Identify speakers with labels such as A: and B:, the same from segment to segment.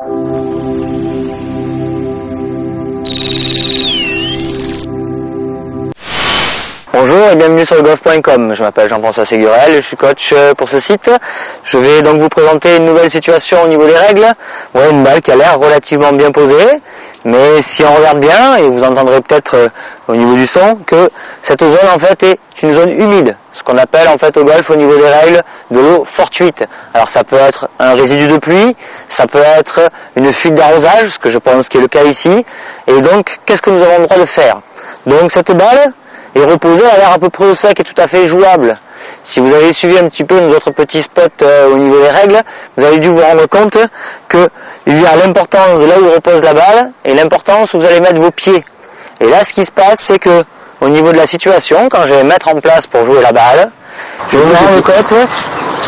A: Bonjour et bienvenue sur legolf.com. Je m'appelle Jean-François Ségurel, je suis coach pour ce site. Je vais donc vous présenter une nouvelle situation au niveau des règles. Ouais, une balle qui a l'air relativement bien posée, mais si on regarde bien, et vous entendrez peut-être au niveau du son, que cette zone en fait est une zone humide, ce qu'on appelle en fait au golf au niveau des règles de l'eau fortuite. Alors ça peut être un résidu de pluie, ça peut être une fuite d'arrosage, ce que je pense qui est le cas ici. Et donc, qu'est-ce que nous avons le droit de faire? Donc cette balle est reposée, elle a l'air à peu près au sec et tout à fait jouable. Si vous avez suivi un petit peu nos autres petits spots au niveau des règles, vous avez dû vous rendre compte qu'il y a l'importance de là où repose la balle et l'importance où vous allez mettre vos pieds. Et là, ce qui se passe, c'est que au niveau de la situation, quand je vais mettre en place pour jouer la balle, je me rends compte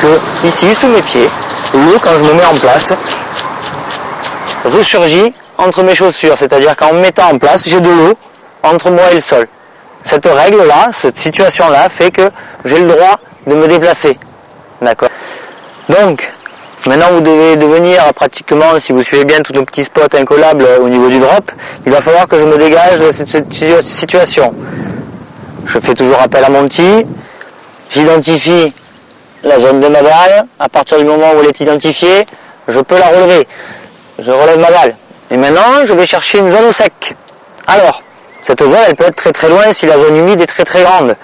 A: que ici, sous mes pieds, l'eau, quand je me mets en place, ressurgit entre mes chaussures. C'est-à-dire qu'en me mettant en place, j'ai de l'eau entre moi et le sol. Cette règle-là, cette situation-là fait que j'ai le droit de me déplacer. D'accord. Donc, maintenant vous devez devenir pratiquement, si vous suivez bien tous nos petits spots incollables au niveau du drop, il va falloir que je me dégage de cette situation. Je fais toujours appel à mon tee, j'identifie la zone de ma balle, à partir du moment où elle est identifiée, je peux la relever. Je relève ma balle. Et maintenant, je vais chercher une zone au sec. Alors, cette zone, elle peut être très très loin si la zone humide est très très grande.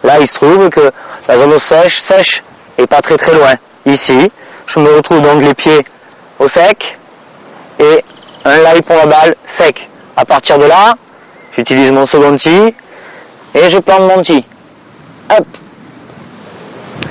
A: Là, il se trouve que la zone sèche est pas très très loin. Ici, je me retrouve donc les pieds au sec et un lie pour la balle sec. À partir de là, j'utilise mon second tee et je plante mon tee. Hop.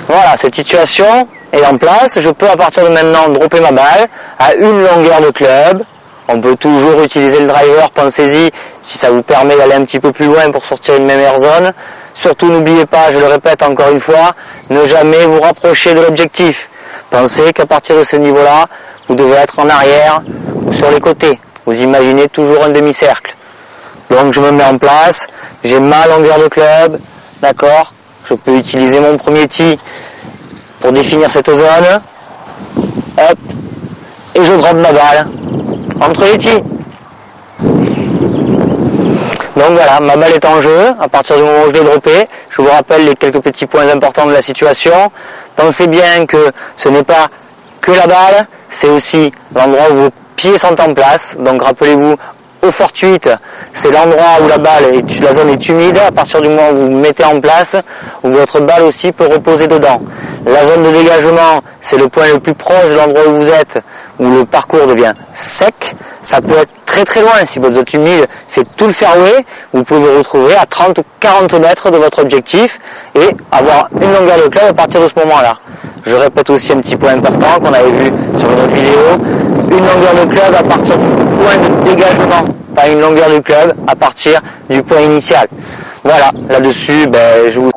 A: Voilà, cette situation est en place. Je peux à partir de maintenant dropper ma balle à une longueur de club. On peut toujours utiliser le driver, pensez-y, si ça vous permet d'aller un petit peu plus loin pour sortir une meilleure zone. Surtout n'oubliez pas, je le répète encore une fois, ne jamais vous rapprocher de l'objectif. Pensez qu'à partir de ce niveau-là, vous devez être en arrière ou sur les côtés. Vous imaginez toujours un demi-cercle. Donc je me mets en place, j'ai ma longueur de club, d'accord. Je peux utiliser mon premier tee pour définir cette zone. Hop, et je drop ma balle entre les tees. Donc voilà, ma balle est en jeu, à partir du moment où je l'ai droppée. Je vous rappelle les quelques petits points importants de la situation. Pensez bien que ce n'est pas que la balle, c'est aussi l'endroit où vos pieds sont en place. Donc rappelez-vous, au fortuite, c'est l'endroit où la zone est humide, à partir du moment où vous mettez en place, où votre balle aussi peut reposer dedans. La zone de dégagement, c'est le point le plus proche de l'endroit où vous êtes, où le parcours devient sec. Ça peut être très très loin. Si votre zone humide fait tout le fairway, vous pouvez vous retrouver à 30 ou 40 mètres de votre objectif et avoir une longueur de club à partir de ce moment-là. Je répète aussi un petit point important qu'on avait vu sur notre vidéo. Une longueur de club à partir du point de dégagement, pas une longueur de club à partir du point initial. Voilà, là-dessus, je vous...